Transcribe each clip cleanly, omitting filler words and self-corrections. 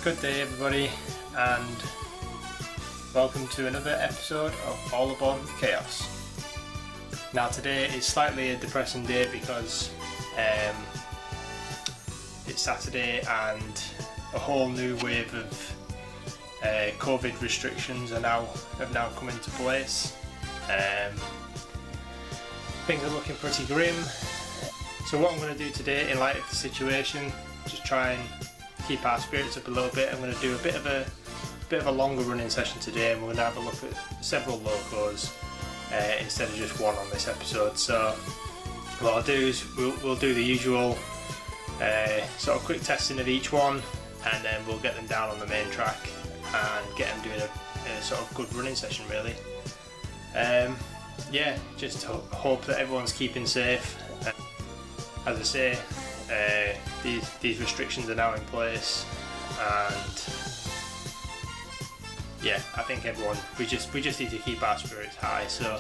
Good day everybody, and welcome to another episode of All Aboard with Kayos. Now today is slightly a depressing day because it's Saturday and a whole new wave of COVID restrictions have now come into place. Things are looking pretty grim. So what I'm going to do today, in light of the situation, just try and keep our spirits up a little bit. I'm going to do a bit of a longer running session today, and we're going to have a look at several locos instead of just one on this episode. So what I'll do is we'll do the usual sort of quick testing of each one, and then we'll get them down on the main track and get them doing a sort of good running session really. Yeah, just hope that everyone's keeping safe. As I say, these restrictions are now in place, and yeah, I think everyone we just need to keep our spirits high. So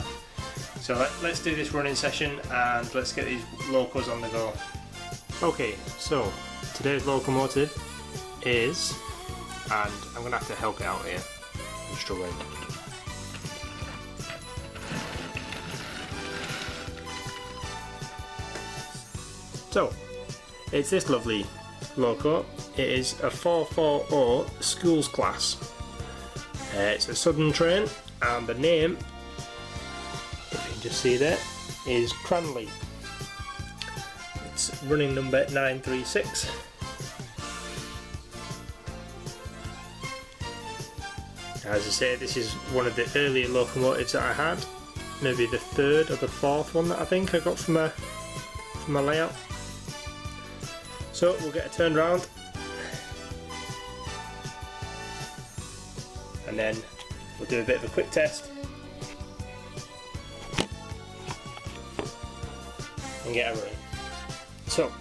let's do this running session and let's get these locos on the go. Okay, so today's locomotive is, and I'm gonna have to help it out here. I'm struggling. So, it's this lovely loco. It is a 440 schools class. It's a southern train, and the name, if you can just see there, is Cranley. It's running number 936. As I say, this is one of the earlier locomotives that I had. Maybe the third or the fourth one that I think I got from my layout. So we'll get it turned round, and then we'll do a bit of a quick test and get it running. So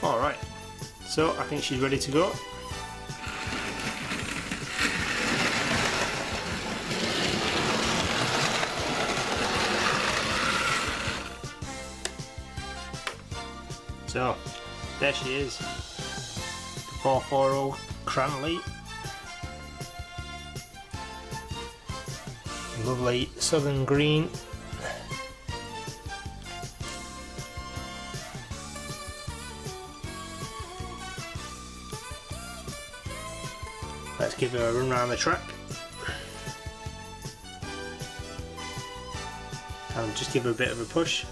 alright, so I think she's ready to go. So, there she is, the 440 Cranley. Lovely southern green. Let's give her a run around the track and just give her a bit of a push.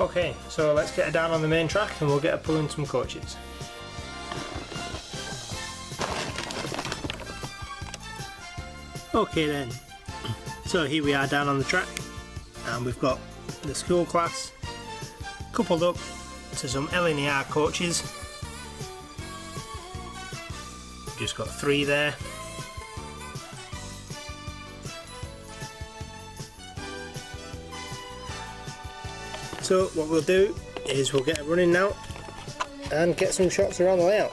Okay, so let's get her down on the main track and we'll get her pulling some coaches. Okay then, so here we are down on the track, and we've got the school class coupled up to some LNER coaches. We've just got 3 there. So what we'll do is we'll get it running now and get some shots around the layout.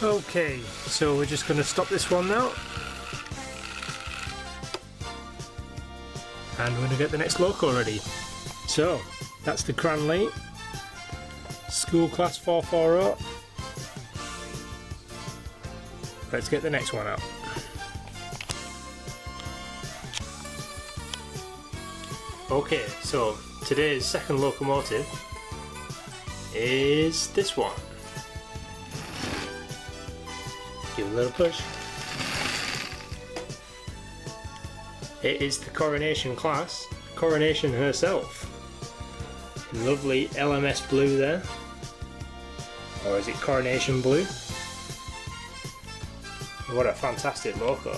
Okay, so we're just going to stop this one now. And we're going to get the next loco ready. So, that's the Cranley School Class 440. Let's get the next one out. Okay, so today's second locomotive is this one. Give it a little push. It is the Coronation class, Coronation herself. Lovely LMS blue there. Or is it Coronation blue? What a fantastic loco.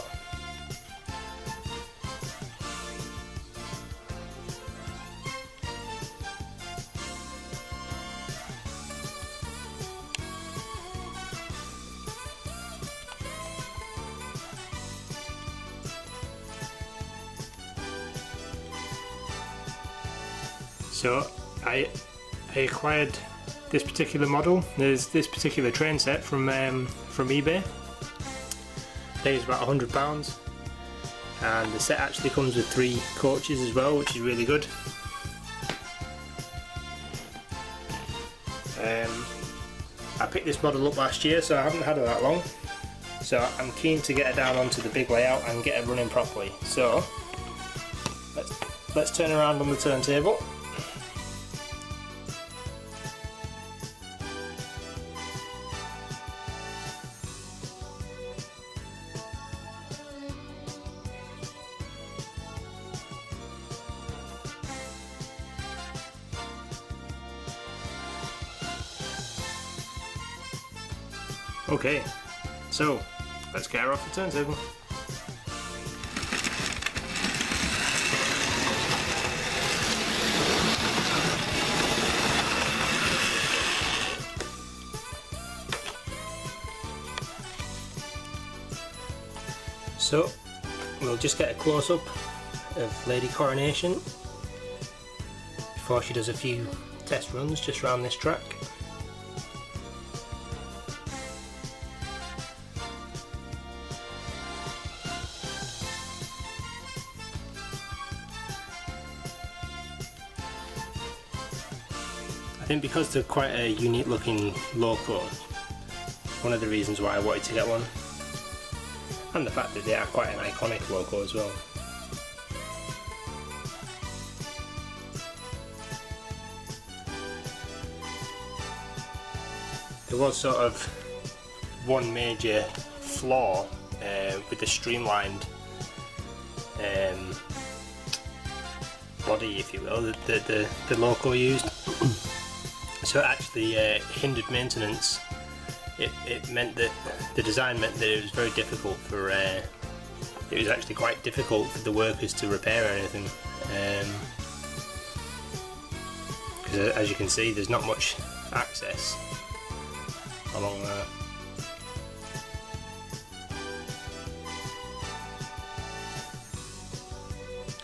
So I acquired this particular model. There's this particular train set from eBay. I think it's about £100, and the set actually comes with 3 coaches as well, which is really good. I picked this model up last year, so I haven't had it that long. So I'm keen to get it down onto the big layout and get it running properly. So let's turn around on the turntable. Okay, so let's get her off the turntable. So we'll just get a close-up of Lady Coronation before she does a few test runs just around this track. I think because they're quite a unique looking loco, one of the reasons why I wanted to get one, and the fact that they are quite an iconic loco as well. There was sort of one major flaw with the streamlined body, if you will, that the loco used. So it actually hindered maintenance. It meant that the design meant that it was very difficult for it was actually quite difficult for the workers to repair anything, because as you can see there's not much access along there.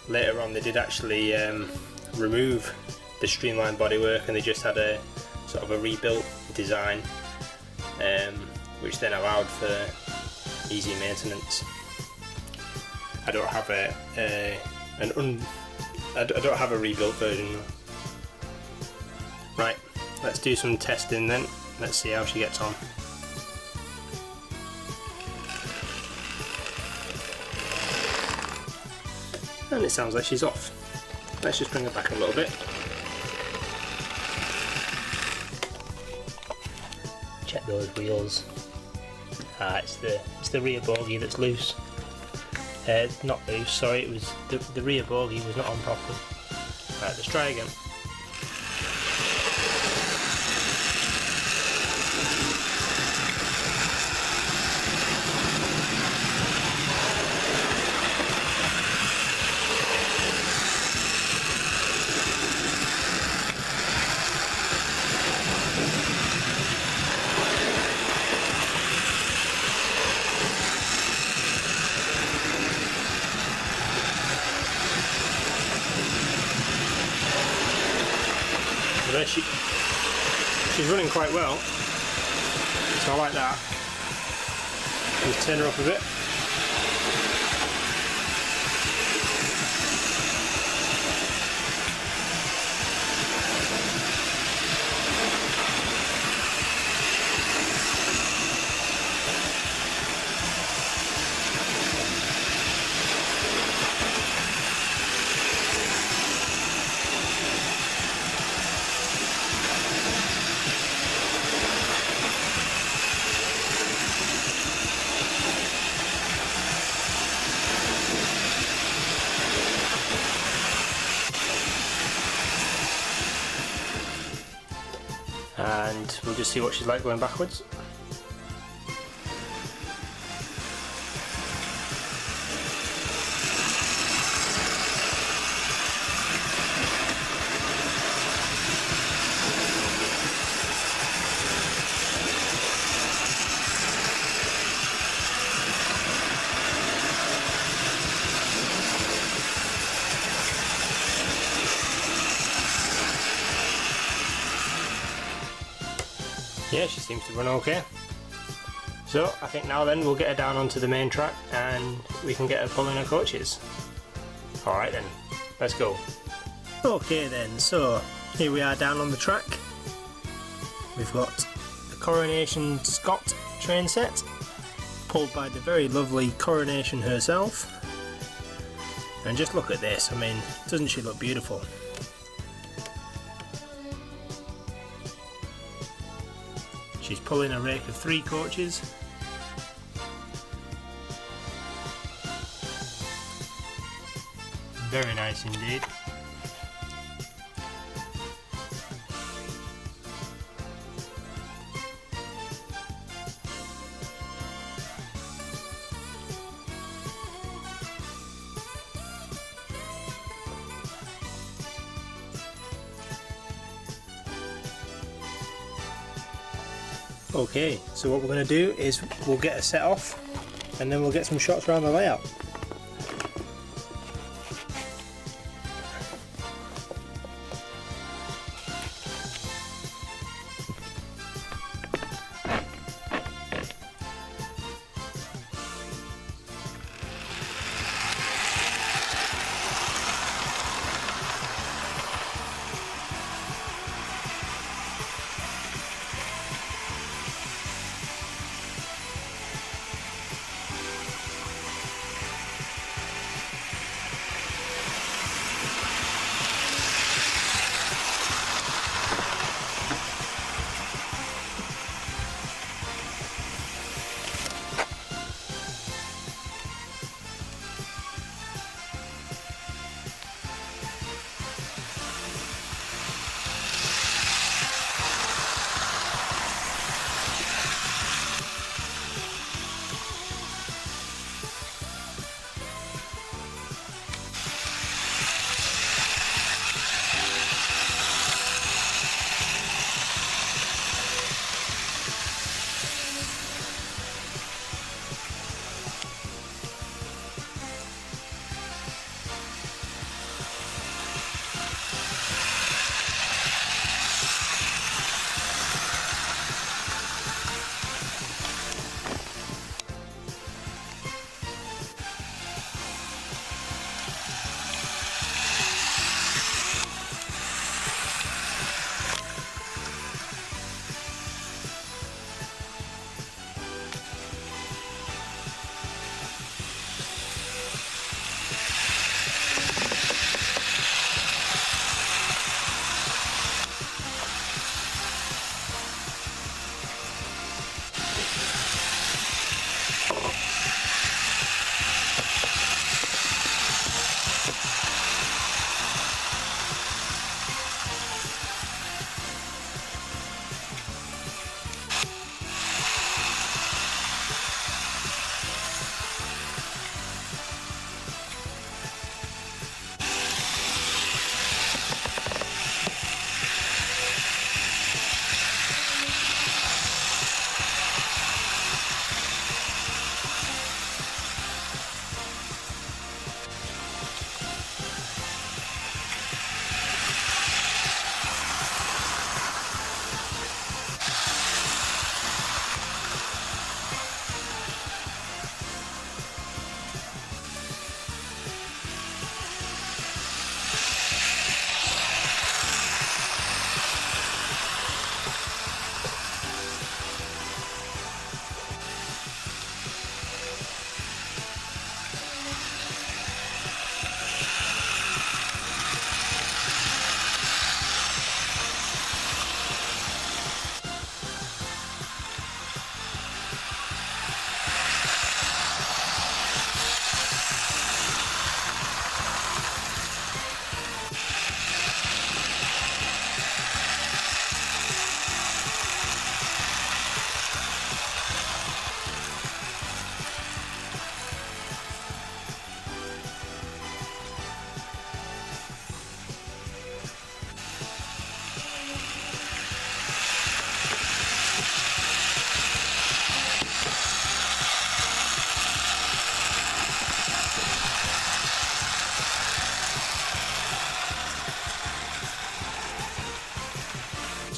Later on they did actually remove the streamlined bodywork, and they just had a sort of a rebuilt design, which then allowed for easy maintenance. I don't have I don't have a rebuilt version though. Right, let's do some testing then. Let's see how she gets on. And it sounds like she's off. Let's just bring her back a little bit. Check those wheels. It's the rear bogie that's loose. Not loose, sorry, it was the rear bogie was not on properly. Right, let's try again. She's running quite well, so I like that. Just turn her up a bit. And we'll just see what she's like going backwards. Yeah, she seems to run okay. So I think now then we'll get her down onto the main track and we can get her pulling her coaches. Alright then, let's go. Okay then, so here we are down on the track. We've got the Coronation Scott train set, pulled by the very lovely Coronation herself. And just look at this, I mean, doesn't she look beautiful? She's pulling a rake of 3 coaches. Very nice indeed. Okay, so what we're going to do is we'll get a set off and then we'll get some shots around the layout.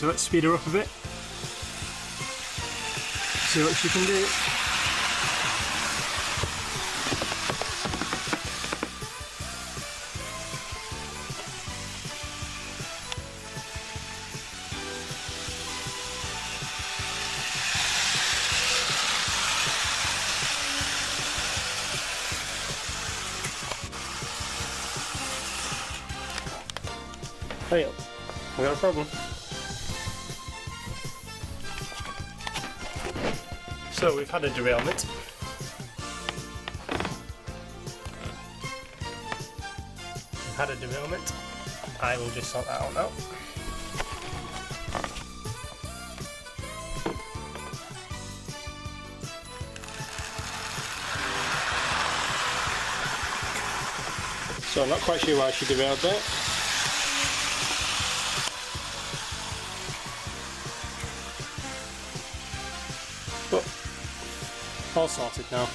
So let's speed her up a bit. See what she can do. Hey, we got a problem. So we've had a derailment. I will just sort that out now. So I'm not quite sure why she derailed there. But all sorted now.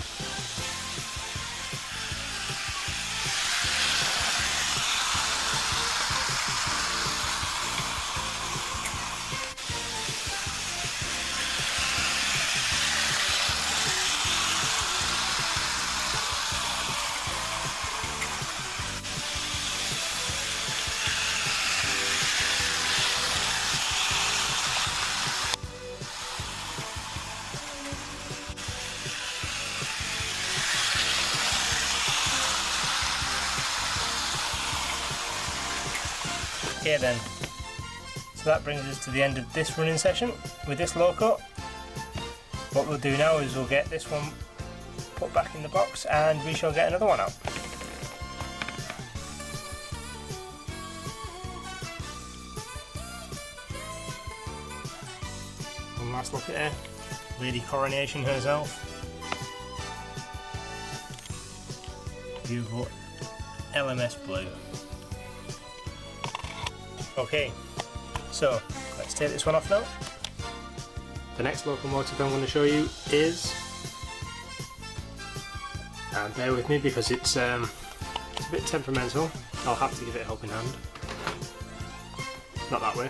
Okay then, so that brings us to the end of this running session with this loco. What we'll do now is we'll get this one put back in the box and we shall get another one out. One last look at her, Lady Coronation herself. Beautiful LMS blue. Okay, so let's take this one off now. The next locomotive I'm going to show you is, and bear with me because it's a bit temperamental, I'll have to give it a helping hand. Not that way.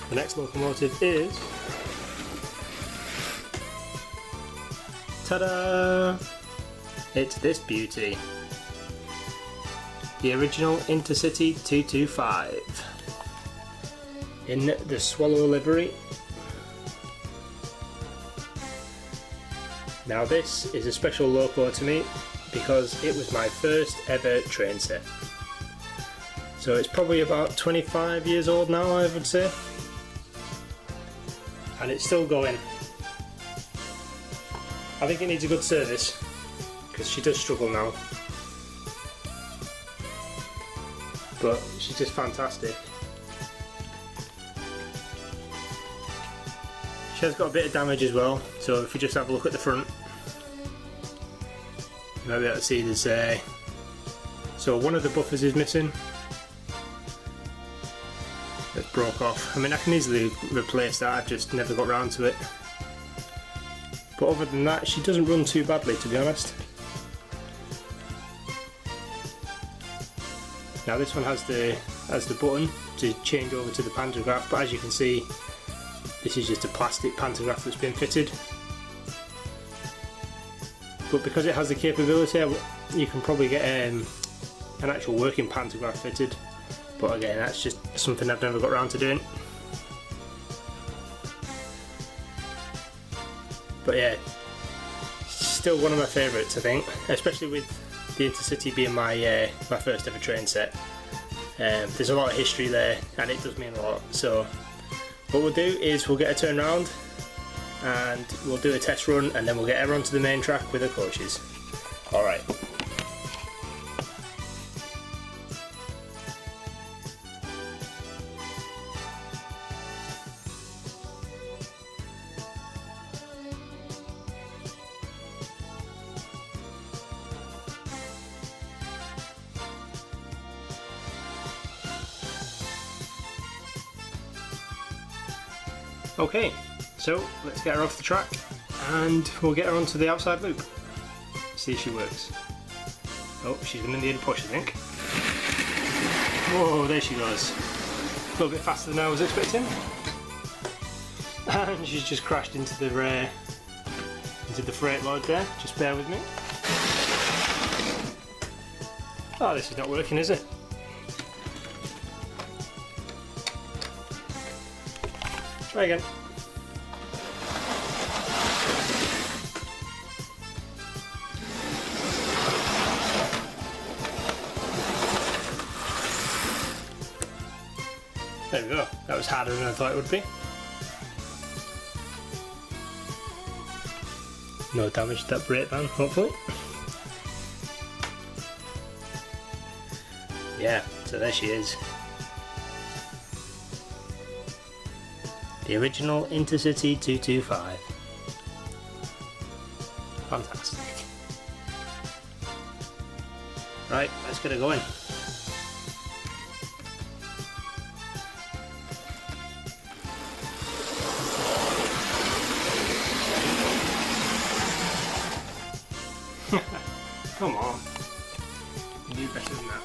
The next locomotive is, ta-da! It's this beauty. The original Intercity 225 in the swallow livery. Now this is a special loco to me because it was my first ever train set. So it's probably about 25 years old now, I would say, and it's still going. I think it needs a good service because she does struggle now. But she's just fantastic. She has got a bit of damage as well, so if we just have a look at the front, you might be able to see there's so one of the buffers is missing. That's broke off. I mean, I can easily replace that, I've just never got round to it. But other than that, she doesn't run too badly, to be honest. Now this one has the button to change over to the pantograph, but as you can see, this is just a plastic pantograph that's been fitted. But because it has the capability, you can probably get an actual working pantograph fitted. But again, that's just something I've never got around to doing. But yeah, still one of my favourites, I think, especially with the Intercity being my my first ever train set. There's a lot of history there and it does mean a lot. So what we'll do is we'll get her turned around and we'll do a test run and then we'll get her onto the main track with her coaches. Alright. Okay, so let's get her off the track and we'll get her onto the outside loop. See if she works. Oh, she's going to need a push, I think. Whoa, there she goes. A little bit faster than I was expecting. And she's just crashed into the freight load there. Just bear with me. Oh, this is not working, is it? Try again. There we go. That was harder than I thought it would be. No damage to that brake van, hopefully. Yeah, so there she is. The original Intercity 225. Fantastic. Right, let's get her going. Come on. You do better than that.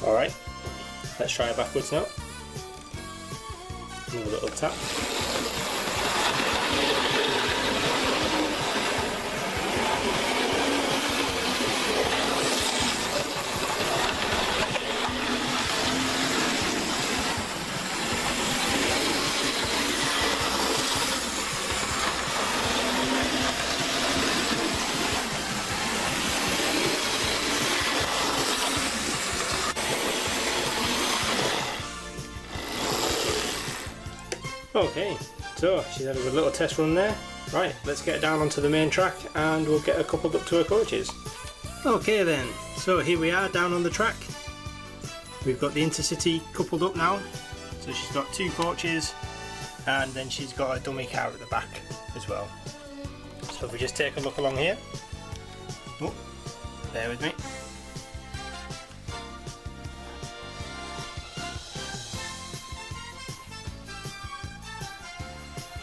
Alright, let's try it backwards now. Another little tap. Okay, so she's had a good little test run there. Right, let's get down onto the main track and we'll get her coupled up to her coaches. Okay then, so here we are down on the track. We've got the Intercity coupled up now. So she's got two coaches and then she's got a dummy car at the back as well. So if we just take a look along here. Oh, bear with me.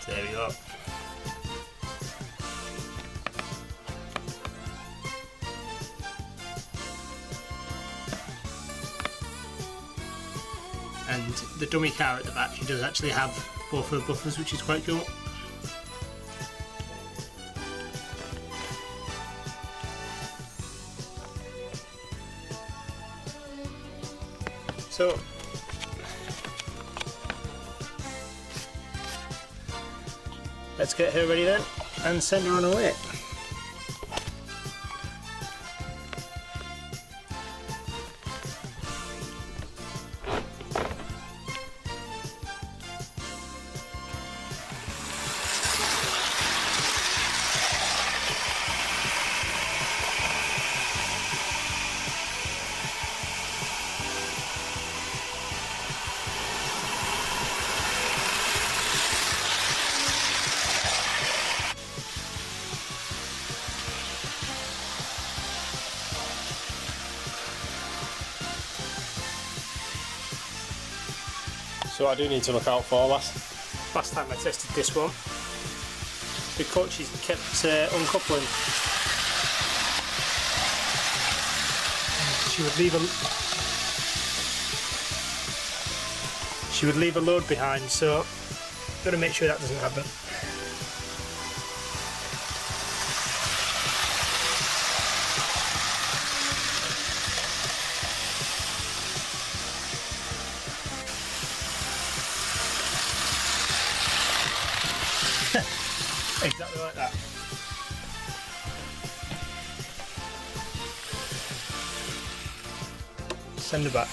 There we go. And the dummy car at the back, she does actually have both her buffers, which is quite cool. So let's get her ready then and send her on her way. So I do need to look out for last time I tested this one, the coaches kept uncoupling. She would leave a load behind, so I've got to make sure that doesn't happen. Exactly like that. Send her back.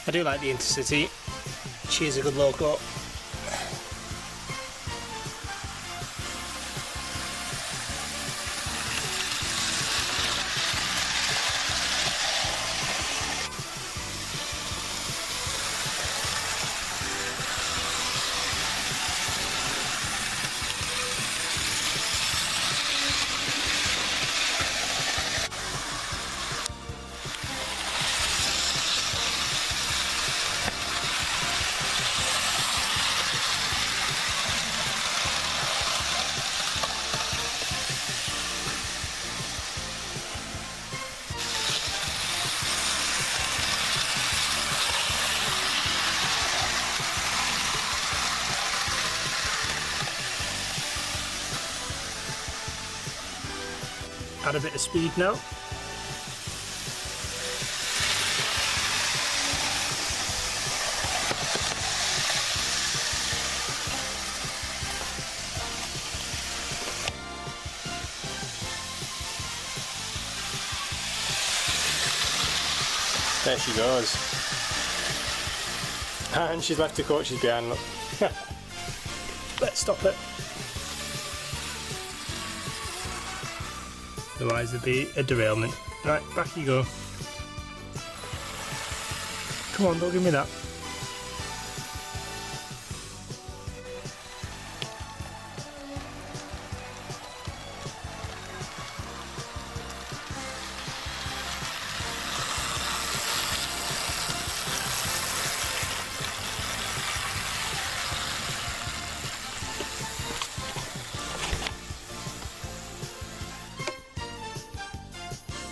I do like the Intercity. She is a good loco. Add a bit of speed now. There she goes. And she's left the coaches behind, look. Let's stop it. Otherwise there'd be a derailment. Right, back you go. Come on, don't give me that.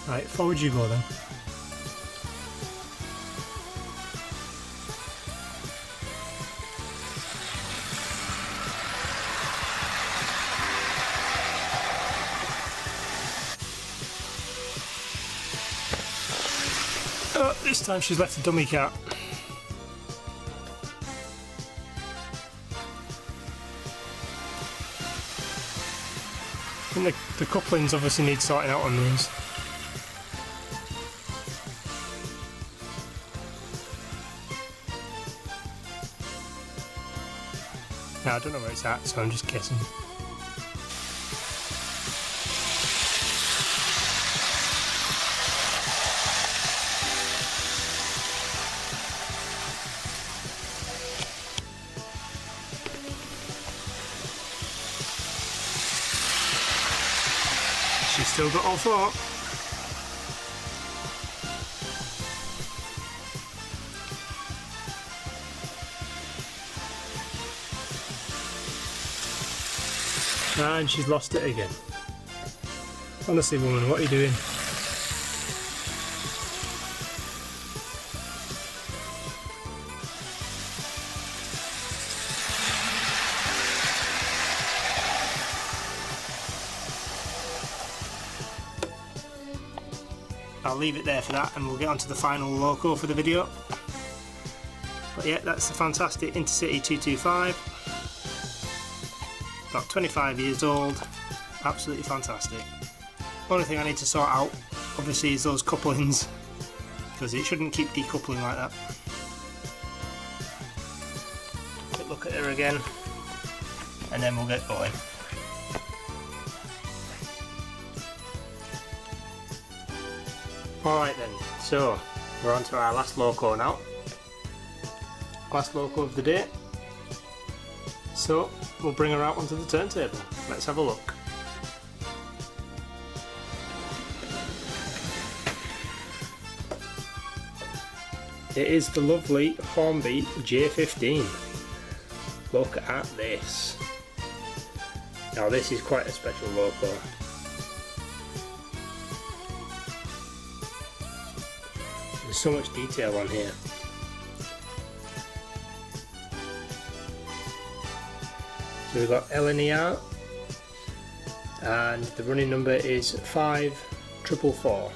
Right, forward you go then. Oh, this time she's left a dummy cat. I think the couplings obviously need sorting out on these. Now, I don't know where it's at, so I'm just guessing. She's still got all four. And she's lost it again. Honestly, woman, what are you doing? I'll leave it there for that and we'll get on to the final loco for the video. But yeah, that's the fantastic Intercity 225. About 25 years old, absolutely fantastic. Only thing I need to sort out obviously is those couplings, because it shouldn't keep decoupling like that. Quick look at her again and then we'll get going. Alright then, so we're on to our last loco now. Last loco of the day. So we'll bring her out onto the turntable. Let's have a look. It is the lovely Hornbeat J15. Look at this. Now this is quite a special loco. There's so much detail on here. So we've got LNER and the running number is 5444.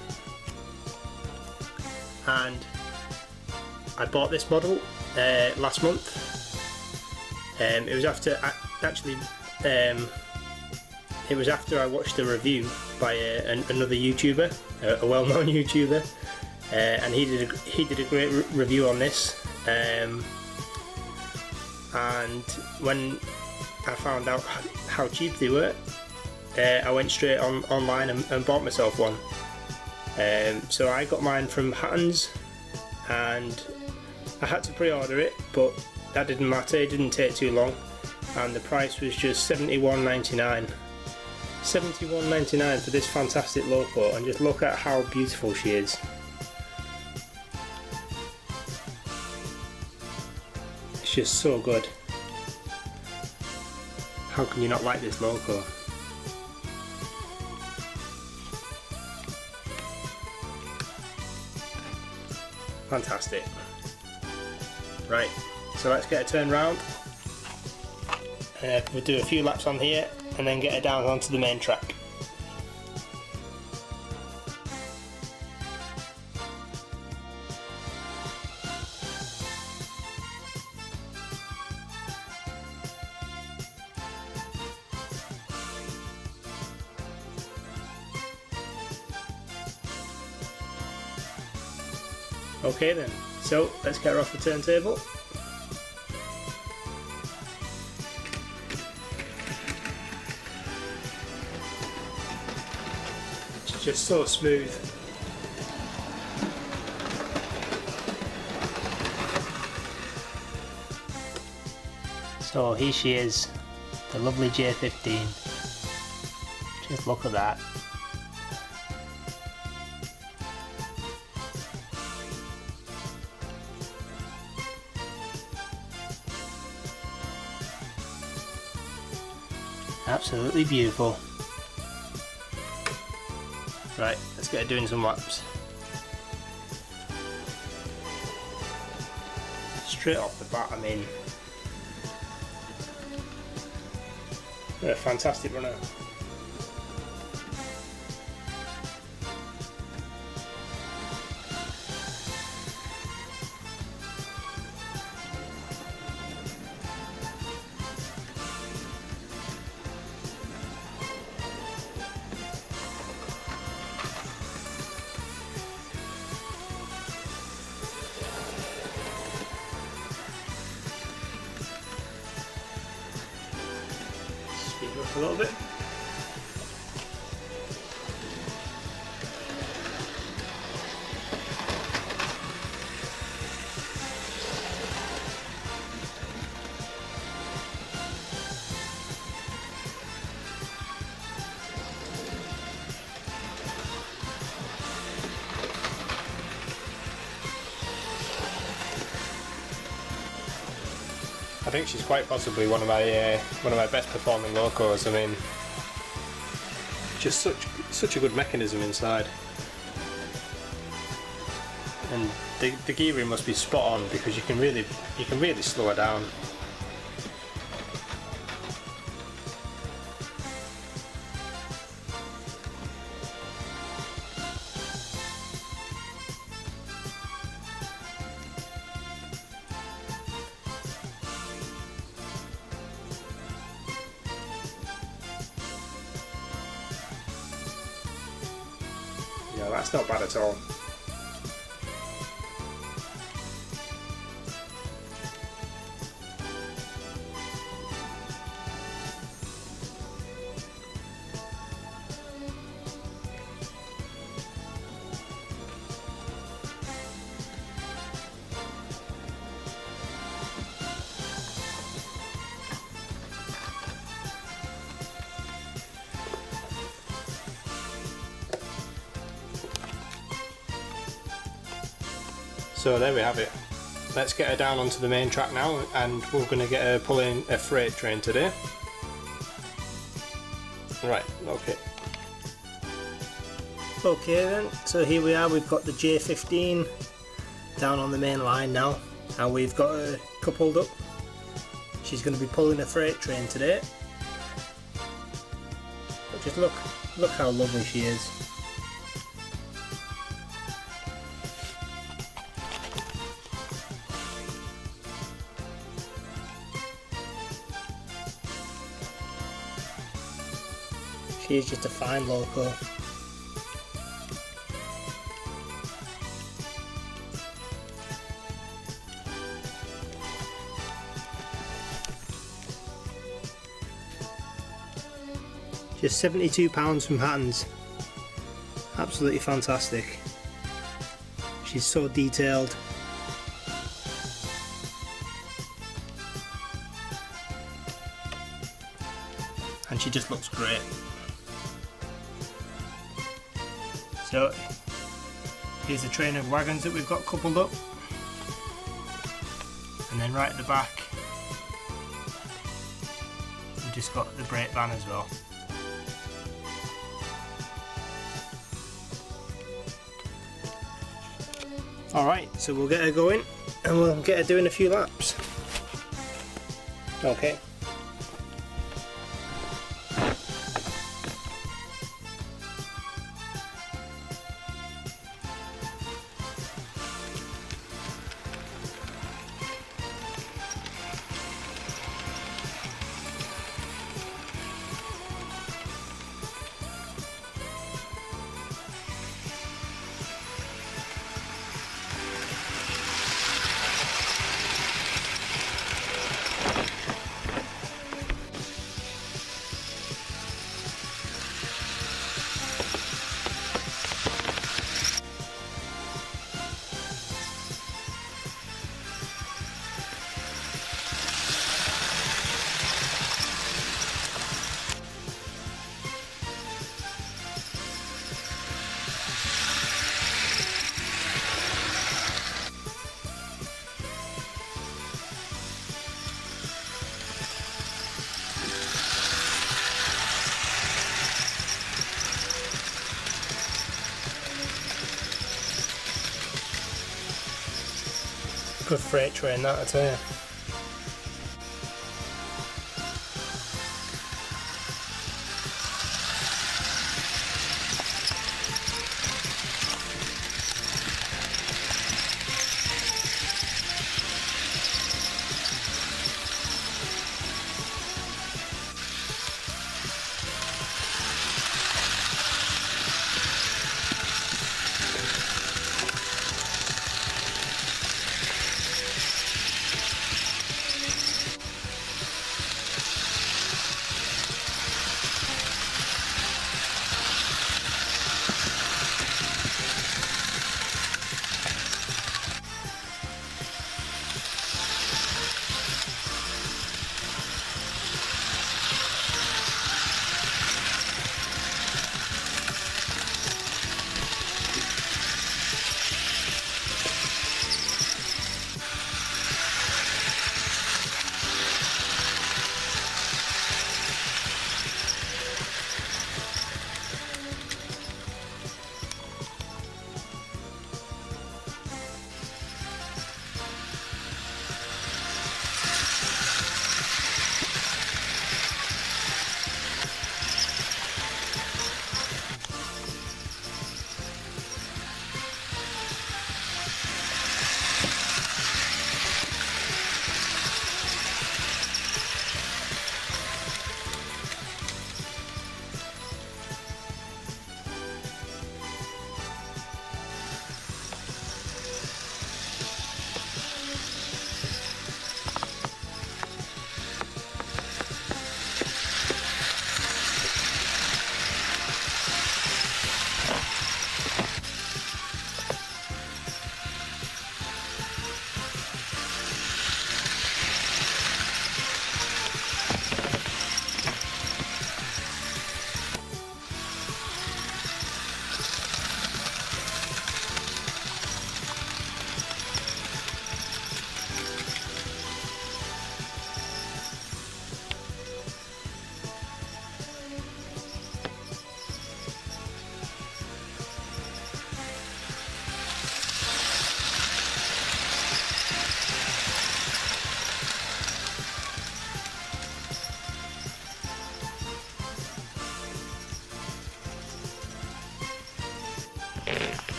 And I bought this model last month. It was after it was after I watched a review by another YouTuber, a well-known YouTuber, and he did a great review on this. And when I found out how cheap they were, I went straight online and bought myself one. So I got mine from Hatton's, and I had to pre-order it, but that didn't matter, it didn't take too long, and the price was just $71.99. $71.99 for this fantastic loco, and just look at how beautiful she is. It's just so good. How can you not like this loco? Fantastic. Right, so let's get her turned round. We'll do a few laps on here and then get her down onto the main track. Okay then, so let's get her off the turntable. She's just so smooth. So here she is, the lovely J15. Just look at that. Absolutely beautiful. Right, let's get her doing some laps. Straight off the bat, I mean, what a fantastic runner. Speed up a little bit. I think she's quite possibly one of my best performing locos. I mean, just such a good mechanism inside, and the gearing must be spot on because you can really slow her down. Yeah, that's not bad at all. So there we have it. Let's get her down onto the main track now, and we're going to get her pulling a freight train today. Right, okay. Okay then, so here we are, we've got the J15 down on the main line now, and we've got her coupled up. She's going to be pulling a freight train today. But just look how lovely she is. She is just a fine loco. Just 72 pounds from Hattons. Absolutely fantastic. She's so detailed. And she just looks great. So here's a train of wagons that we've got coupled up. And then right at the back we've just got the brake van as well. Alright, so we'll get her going and we'll get her doing a few laps. Okay. Good freight train that, I tell you.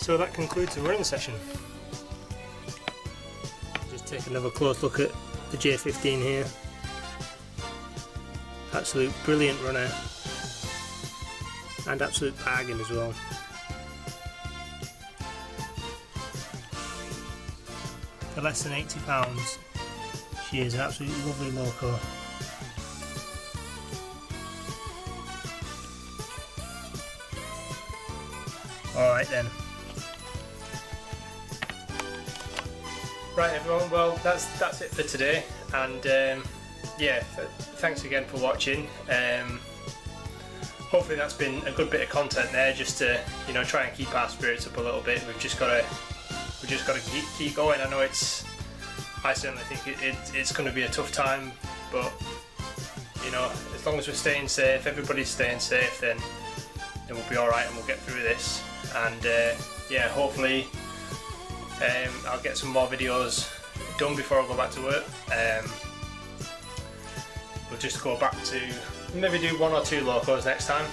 So that concludes the running session. Just take another close look at the J15 here. Absolute brilliant runner. and absolute bargain as well. For less than £80, she is an absolutely lovely loco. Alright then. Right everyone, well that's it for today, and yeah, thanks again for watching. Hopefully that's been a good bit of content there, just to, you know, try and keep our spirits up a little bit. We've just got to keep going. I know I certainly think it's going to be a tough time, but you know, as long as we're staying safe, everybody's staying safe, then we'll be all right and we'll get through this. And yeah, hopefully I'll get some more videos done before I go back to work. We'll just go back to maybe do 1 or 2 locos next time.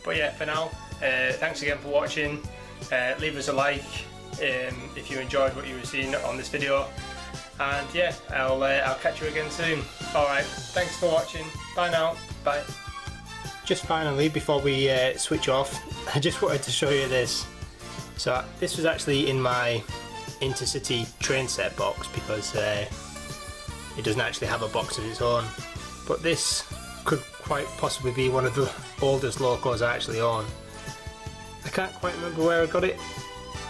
But yeah, for now, thanks again for watching. Leave us a like if you enjoyed what you were seeing on this video, and yeah, I'll catch you again soon. Alright, thanks for watching. Bye now. Bye. Just finally, before we switch off, I just wanted to show you this. So this was actually in my Intercity train set box, because it doesn't actually have a box of its own, but this could quite possibly be one of the oldest locos I actually own. I can't quite remember where I got it.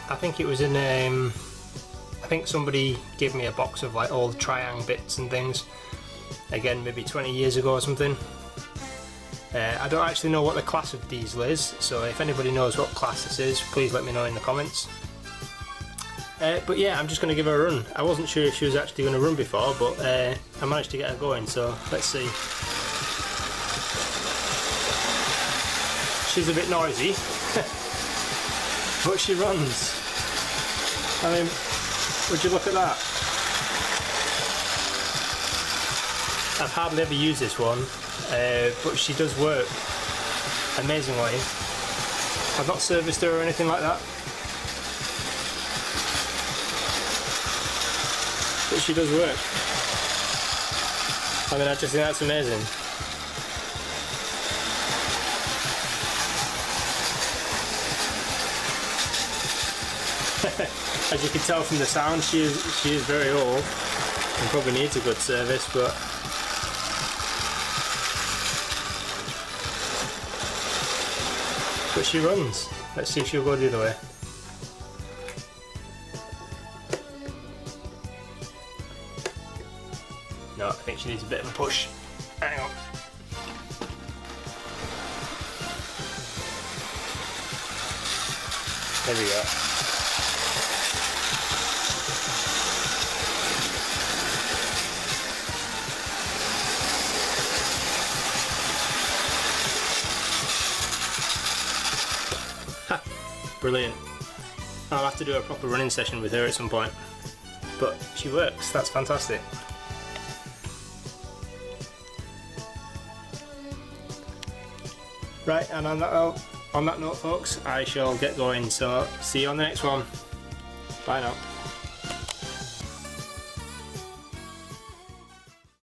I think it was in I think somebody gave me a box of like old Triang bits and things, again maybe 20 years ago or something. I don't actually know what the class of diesel is, so if anybody knows what class this is, please let me know in the comments. But yeah, I'm just going to give her a run. I wasn't sure if she was actually going to run before, but I managed to get her going, so let's see. She's a bit noisy, but she runs. I mean, would you look at that? I've hardly ever used this one, but she does work amazingly. I've not serviced her or anything like that, but she does work. I mean, I just think that's amazing. As you can tell from the sound, she is very old and probably needs a good service, but she runs. Let's see if she'll go the other way. No, I think she needs a bit of a push. Hang on. There we go. Brilliant. I'll have to do a proper running session with her at some point, but she works. That's fantastic. Right, and on that note folks, I shall get going, so see you on the next one. Bye now.